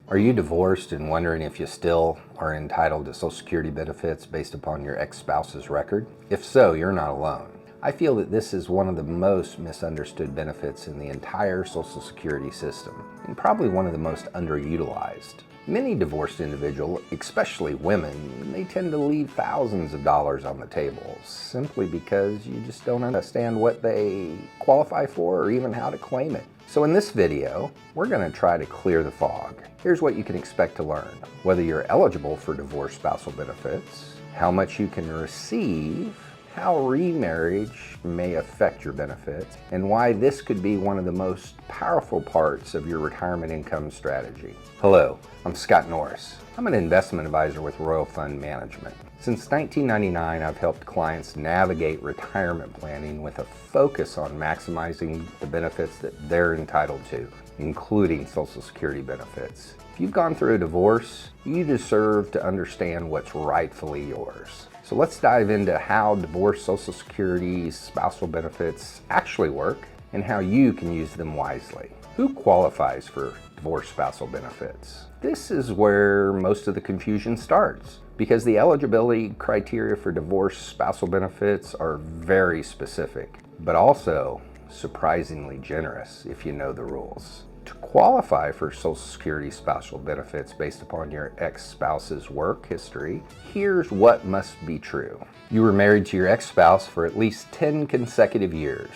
Are you divorced and wondering if you still are entitled to Social Security benefits based upon your ex-spouse's record? If so, you're not alone. I feel that this is one of the most misunderstood benefits in the entire Social Security system, and probably one of the most underutilized. Many divorced individuals, especially women, they tend to leave thousands of dollars on the table simply because you just don't understand what they qualify for or even how to claim it. So in this video, we're going to try to clear the fog. Here's what you can expect to learn: whether you're eligible for divorce spousal benefits, how much you can receive, how remarriage may affect your benefits, and why this could be one of the most powerful parts of your retirement income strategy. Hello, I'm Scott Norris. I'm an investment advisor with Royal Fund Management. Since 1999, I've helped clients navigate retirement planning with a focus on maximizing the benefits that they're entitled to, including Social Security benefits. If you've gone through a divorce, you deserve to understand what's rightfully yours. So let's dive into how divorce Social Security spousal benefits actually work and how you can use them wisely. Who qualifies for divorce spousal benefits? This is where most of the confusion starts, because the eligibility criteria for divorce spousal benefits are very specific, but also surprisingly generous if you know the rules. To qualify for Social Security spousal benefits based upon your ex-spouse's work history, here's what must be true. You were married to your ex-spouse for at least 10 consecutive years.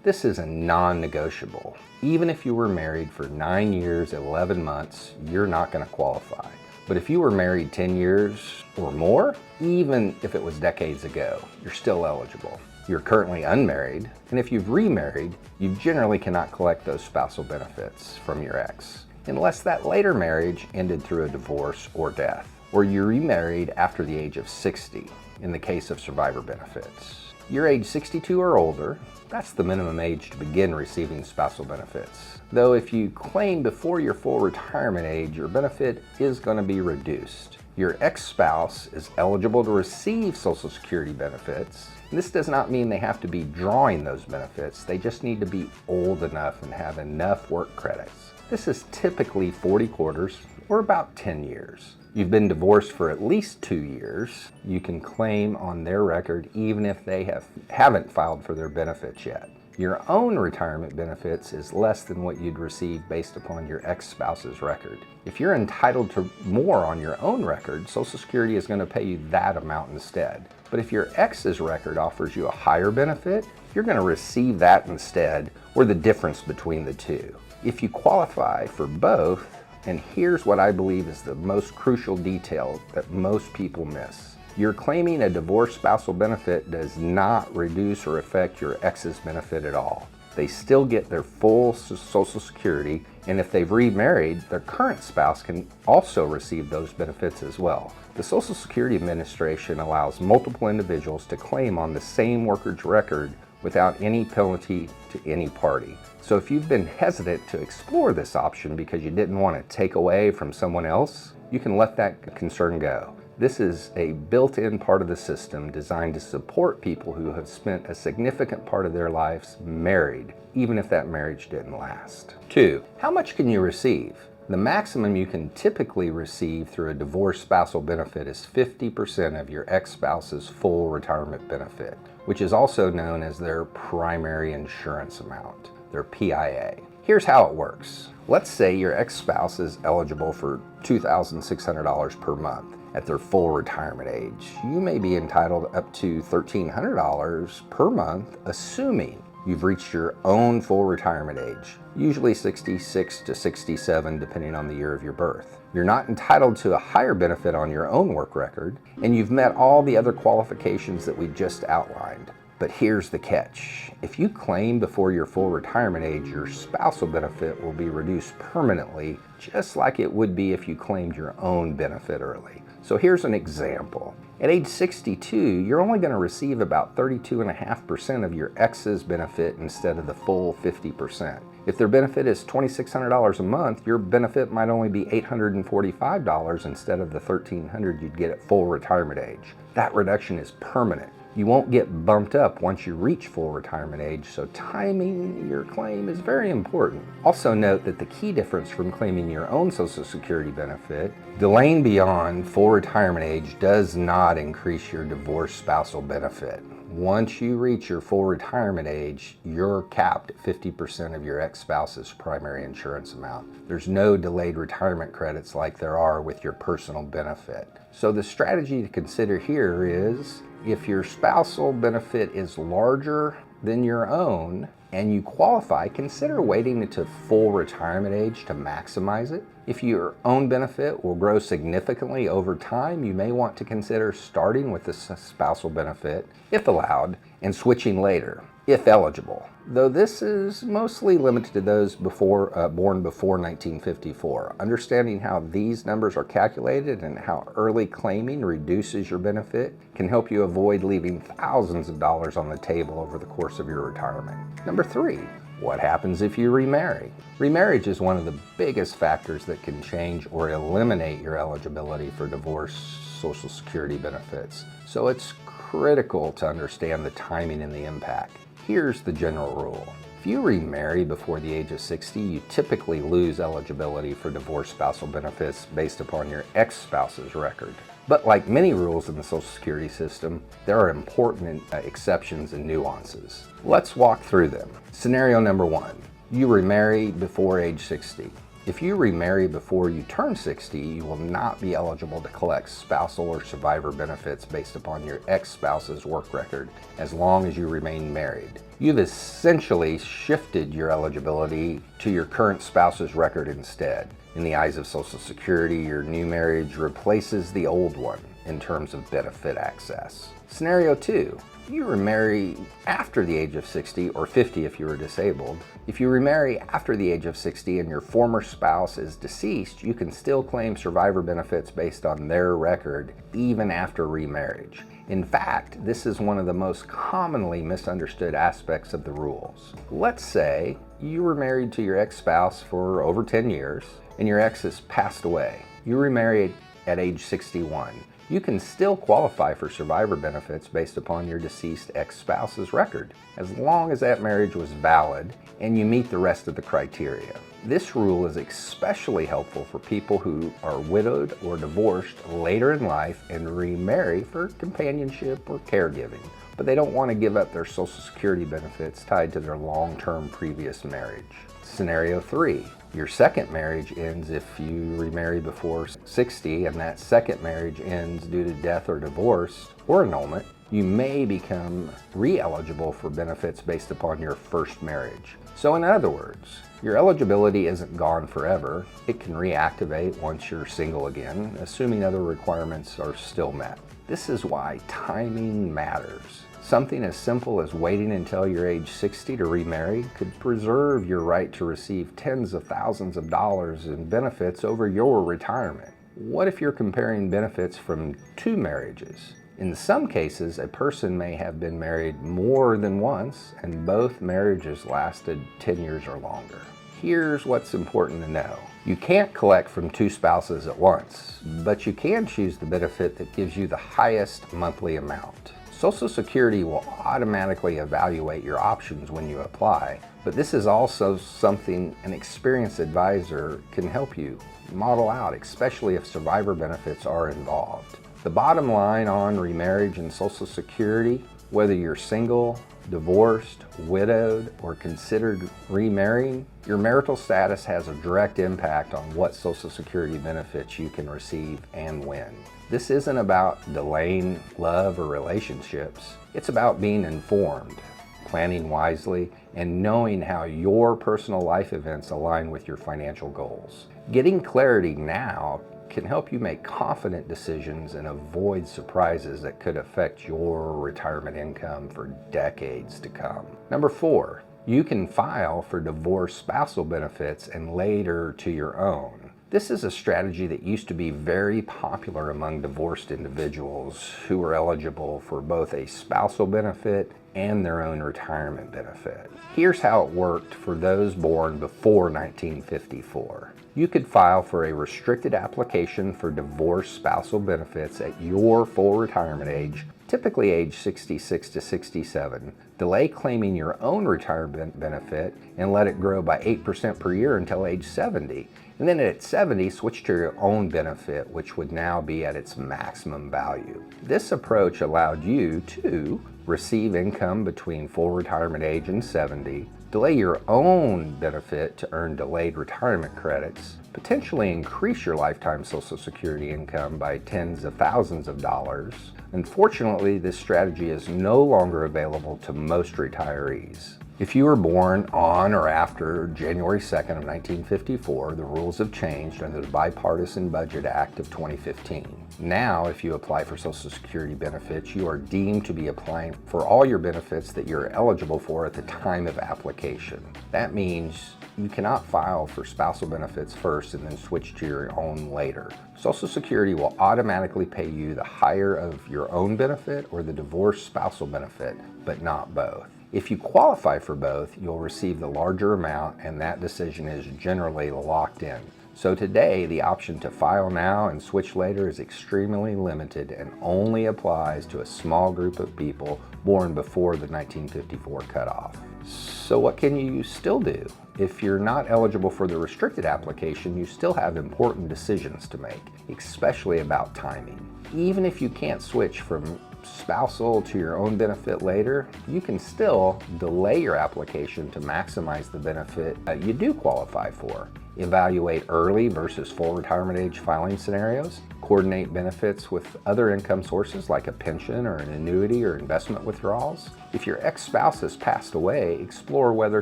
This is a non-negotiable. Even if you were married for 9 years, 11 months, you're not going to qualify. But if you were married 10 years or more, even if it was decades ago, you're still eligible. You're currently unmarried, and if you've remarried, you generally cannot collect those spousal benefits from your ex, unless that later marriage ended through a divorce or death, or you remarried after the age of 60 in the case of survivor benefits. You're age 62 or older, that's the minimum age to begin receiving spousal benefits. Though if you claim before your full retirement age, your benefit is going to be reduced. Your ex-spouse is eligible to receive Social Security benefits. This does not mean they have to be drawing those benefits. They just need to be old enough and have enough work credits. This is typically 40 quarters or about 10 years. You've been divorced for at least 2 years. You can claim on their record even if they haven't filed for their benefits yet. Your own retirement benefits is less than what you'd receive based upon your ex-spouse's record. If you're entitled to more on your own record, Social Security is going to pay you that amount instead. But if your ex's record offers you a higher benefit, you're going to receive that instead, or the difference between the two. If you qualify for both, and here's what I believe is the most crucial detail that most people miss: you're claiming a divorce spousal benefit does not reduce or affect your ex's benefit at all. They still get their full Social Security, and if they've remarried, their current spouse can also receive those benefits as well. The Social Security Administration allows multiple individuals to claim on the same worker's record without any penalty to any party. So if you've been hesitant to explore this option because you didn't want to take away from someone else, you can let that concern go. This is a built-in part of the system designed to support people who have spent a significant part of their lives married, even if that marriage didn't last. 2. How much can you receive? The maximum you can typically receive through a divorce spousal benefit is 50% of your ex-spouse's full retirement benefit, which is also known as their primary insurance amount, their PIA. Here's how it works. Let's say your ex-spouse is eligible for $2,600 per month at their full retirement age. You may be entitled up to $1,300 per month, assuming you've reached your own full retirement age, usually 66 to 67 depending on the year of your birth. You're not entitled to a higher benefit on your own work record, and you've met all the other qualifications that we just outlined. But here's the catch. If you claim before your full retirement age, your spousal benefit will be reduced permanently, just like it would be if you claimed your own benefit early. So here's an example. At age 62, you're only going to receive about 32.5% of your ex's benefit instead of the full 50%. If their benefit is $2,600 a month, your benefit might only be $845 instead of the $1,300 you'd get at full retirement age. That reduction is permanent. You won't get bumped up once you reach full retirement age, so timing your claim is very important. Also note that the key difference from claiming your own Social Security benefit, delaying beyond full retirement age does not increase your divorced spousal benefit. Once you reach your full retirement age, you're capped at 50% of your ex-spouse's primary insurance amount. There's no delayed retirement credits like there are with your personal benefit. So the strategy to consider here is, if your spousal benefit is larger than your own and you qualify, consider waiting until full retirement age to maximize it. If your own benefit will grow significantly over time, you may want to consider starting with the spousal benefit, if allowed, and switching later, if eligible. Though this is mostly limited to those born before 1954. Understanding how these numbers are calculated and how early claiming reduces your benefit can help you avoid leaving thousands of dollars on the table over the course of your retirement. Number 3. What happens if you remarry? Remarriage is one of the biggest factors that can change or eliminate your eligibility for divorce Social Security benefits. So it's critical to understand the timing and the impact. Here's the general rule. If you remarry before the age of 60, you typically lose eligibility for divorce spousal benefits based upon your ex-spouse's record. But like many rules in the Social Security system, there are important exceptions and nuances. Let's walk through them. Scenario number 1, you remarry before age 60. If you remarry before you turn 60, you will not be eligible to collect spousal or survivor benefits based upon your ex-spouse's work record as long as you remain married. You've essentially shifted your eligibility to your current spouse's record instead. In the eyes of Social Security, your new marriage replaces the old one in terms of benefit access. Scenario 2, you remarry after the age of 60 or 50 if you were disabled. If you remarry after the age of 60 and your former spouse is deceased, you can still claim survivor benefits based on their record even after remarriage. In fact, this is one of the most commonly misunderstood aspects of the rules. Let's say you were married to your ex-spouse for over 10 years and your ex has passed away. You remarried at age 61. You can still qualify for survivor benefits based upon your deceased ex-spouse's record, as long as that marriage was valid and you meet the rest of the criteria. This rule is especially helpful for people who are widowed or divorced later in life and remarry for companionship or caregiving, but they don't want to give up their Social Security benefits tied to their long-term previous marriage. Scenario 3. Your second marriage ends if you remarry before 60 and that second marriage ends due to death or divorce or annulment. You may become re-eligible for benefits based upon your first marriage. So in other words, your eligibility isn't gone forever. It can reactivate once you're single again, assuming other requirements are still met. This is why timing matters. Something as simple as waiting until you're age 60 to remarry could preserve your right to receive tens of thousands of dollars in benefits over your retirement. What if you're comparing benefits from 2 marriages? In some cases, a person may have been married more than once and both marriages lasted 10 years or longer. Here's what's important to know. You can't collect from 2 spouses at once, but you can choose the benefit that gives you the highest monthly amount. Social Security will automatically evaluate your options when you apply, but this is also something an experienced advisor can help you model out, especially if survivor benefits are involved. The bottom line on remarriage and Social Security, whether you're single, divorced, widowed, or considered remarrying, your marital status has a direct impact on what Social Security benefits you can receive and when. This isn't about delaying love or relationships. It's about being informed, planning wisely, and knowing how your personal life events align with your financial goals. Getting clarity now can help you make confident decisions and avoid surprises that could affect your retirement income for decades to come. Number 4, you can file for divorce spousal benefits and later to your own. This is a strategy that used to be very popular among divorced individuals who were eligible for both a spousal benefit and their own retirement benefit. Here's how it worked for those born before 1954. You could file for a restricted application for divorce spousal benefits at your full retirement age typically age 66 to 67. Delay claiming your own retirement benefit and let it grow by 8% per year until age 70. And then at 70, switch to your own benefit, which would now be at its maximum value. This approach allowed you to receive income between full retirement age and 70, delay your own benefit to earn delayed retirement credits, potentially increase your lifetime Social Security income by tens of thousands of dollars. Unfortunately, this strategy is no longer available to most retirees. If you were born on or after January 2nd of 1954, the rules have changed under the Bipartisan Budget Act of 2015. Now, if you apply for Social Security benefits, you are deemed to be applying for all your benefits that you're eligible for at the time of application. That means you cannot file for spousal benefits first and then switch to your own later. Social Security will automatically pay you the higher of your own benefit or the divorced spousal benefit, but not both. If you qualify for both, you'll receive the larger amount, and that decision is generally locked in. So today, the option to file now and switch later is extremely limited and only applies to a small group of people born before the 1954 cutoff. So what can you still do? If you're not eligible for the restricted application, you still have important decisions to make, especially about timing. Even if you can't switch from spousal to your own benefit later, you can still delay your application to maximize the benefit you do qualify for. Evaluate early versus full retirement age filing scenarios. Coordinate benefits with other income sources like a pension or an annuity or investment withdrawals. If your ex-spouse has passed away, explore whether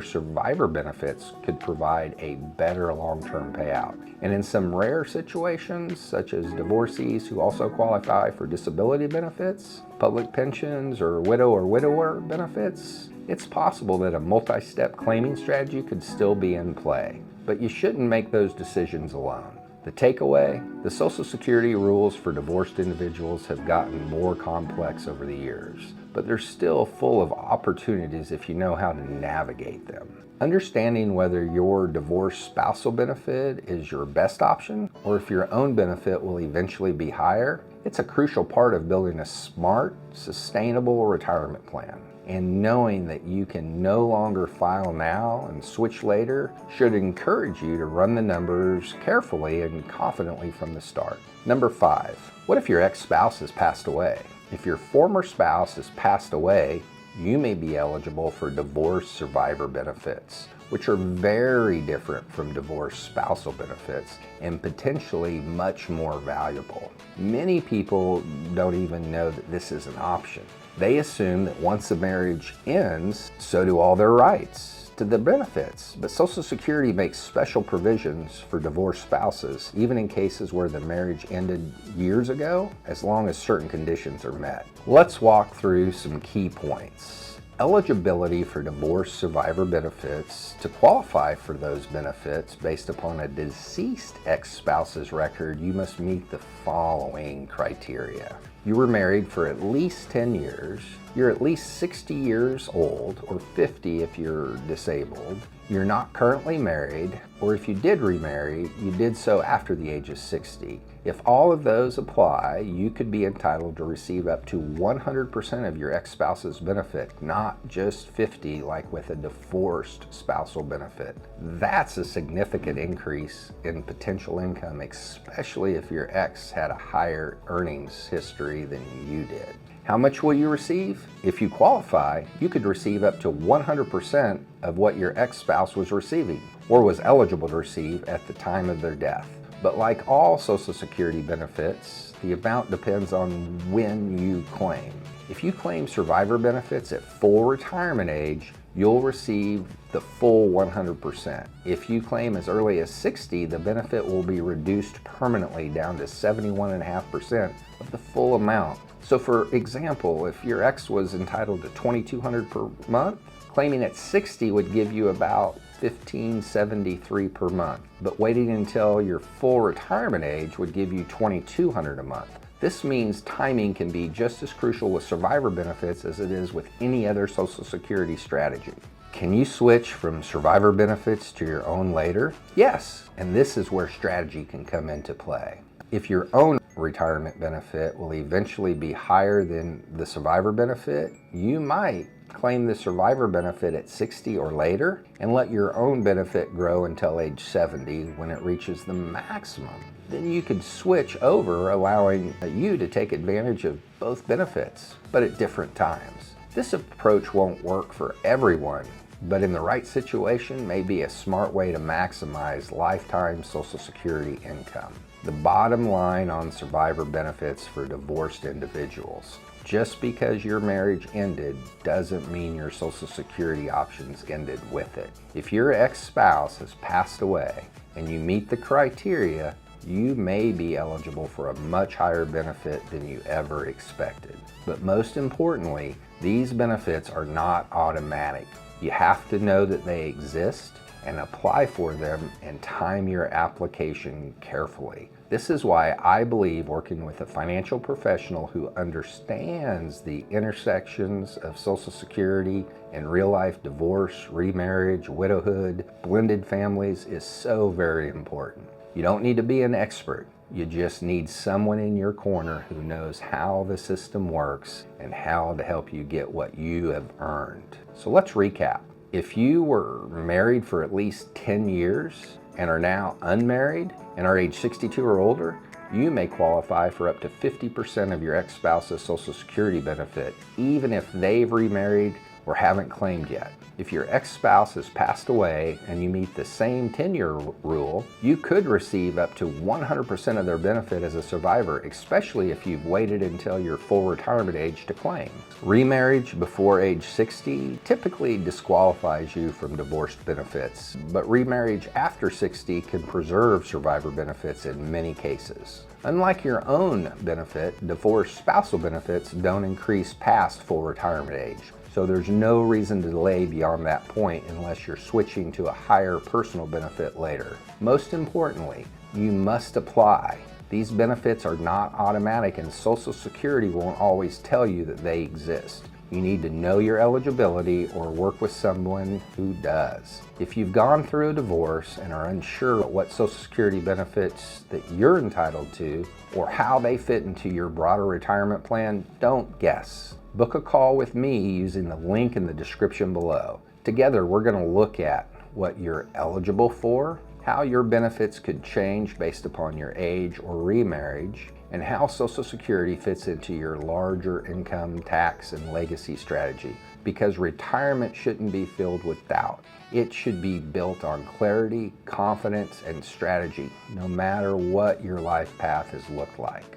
survivor benefits could provide a better long-term payout. And in some rare situations, such as divorcees who also qualify for disability benefits, public pensions, or widow or widower benefits, it's possible that a multi-step claiming strategy could still be in play. But you shouldn't make those decisions alone. The takeaway, the Social Security rules for divorced individuals have gotten more complex over the years, but they're still full of opportunities if you know how to navigate them. Understanding whether your divorced spousal benefit is your best option, or if your own benefit will eventually be higher, it's a crucial part of building a smart, sustainable retirement plan. And knowing that you can no longer file now and switch later should encourage you to run the numbers carefully and confidently from the start. Number 5, what if your ex-spouse has passed away? If your former spouse has passed away, you may be eligible for divorce survivor benefits, which are very different from divorce spousal benefits and potentially much more valuable. Many people don't even know that this is an option. They assume that once the marriage ends, so do all their rights to the benefits. But Social Security makes special provisions for divorced spouses, even in cases where the marriage ended years ago, as long as certain conditions are met. Let's walk through some key points. Eligibility for divorce survivor benefits. To qualify for those benefits based upon a deceased ex-spouse's record, you must meet the following criteria. You were married for at least 10 years, you're at least 60 years old, or 50 if you're disabled, you're not currently married, or if you did remarry, you did so after the age of 60. If all of those apply, you could be entitled to receive up to 100% of your ex-spouse's benefit, not just 50 like with a divorced spousal benefit. That's a significant increase in potential income, especially if your ex had a higher earnings history than you did. How much will you receive? If you qualify, you could receive up to 100% of what your ex-spouse was receiving or was eligible to receive at the time of their death. But like all Social Security benefits, the amount depends on when you claim. If you claim survivor benefits at full retirement age, you'll receive the full 100%. If you claim as early as 60, the benefit will be reduced permanently down to 71.5% of the full amount. So for example, if your ex was entitled to $2,200 per month, claiming at 60 would give you about $1,573 per month, but waiting until your full retirement age would give you $2,200 a month. This means timing can be just as crucial with survivor benefits as it is with any other Social Security strategy. Can you switch from survivor benefits to your own later? Yes, and this is where strategy can come into play. If your own retirement benefit will eventually be higher than the survivor benefit, you might claim the survivor benefit at 60 or later and let your own benefit grow until age 70 when it reaches the maximum. Then you could switch over, allowing you to take advantage of both benefits, but at different times. This approach won't work for everyone, but in the right situation may be a smart way to maximize lifetime Social Security income. The bottom line on survivor benefits for divorced individuals: just because your marriage ended doesn't mean your Social Security options ended with it. If your ex-spouse has passed away and you meet the criteria, you may be eligible for a much higher benefit than you ever expected. But most importantly, these benefits are not automatic. You have to know that they exist and apply for them and time your application carefully. This is why I believe working with a financial professional who understands the intersections of Social Security and real-life divorce, remarriage, widowhood, blended families is so very important. You don't need to be an expert. You just need someone in your corner who knows how the system works and how to help you get what you have earned. So let's recap. If you were married for at least 10 years and are now unmarried and are age 62 or older, you may qualify for up to 50% of your ex-spouse's Social Security benefit, even if they've remarried or haven't claimed yet. If your ex-spouse has passed away and you meet the same 10-year rule, you could receive up to 100% of their benefit as a survivor, especially if you've waited until your full retirement age to claim. Remarriage before age 60 typically disqualifies you from divorced benefits, but remarriage after 60 can preserve survivor benefits in many cases. Unlike your own benefit, divorced spousal benefits don't increase past full retirement age. So there's no reason to delay beyond that point unless you're switching to a higher personal benefit later. Most importantly, you must apply. These benefits are not automatic and Social Security won't always tell you that they exist. You need to know your eligibility or work with someone who does. If you've gone through a divorce and are unsure what Social Security benefits that you're entitled to or how they fit into your broader retirement plan, don't guess. Book a call with me using the link in the description below. Together, we're going to look at what you're eligible for, how your benefits could change based upon your age or remarriage, and how Social Security fits into your larger income, tax, and legacy strategy. Because retirement shouldn't be filled with doubt. It should be built on clarity, confidence, and strategy, no matter what your life path has looked like.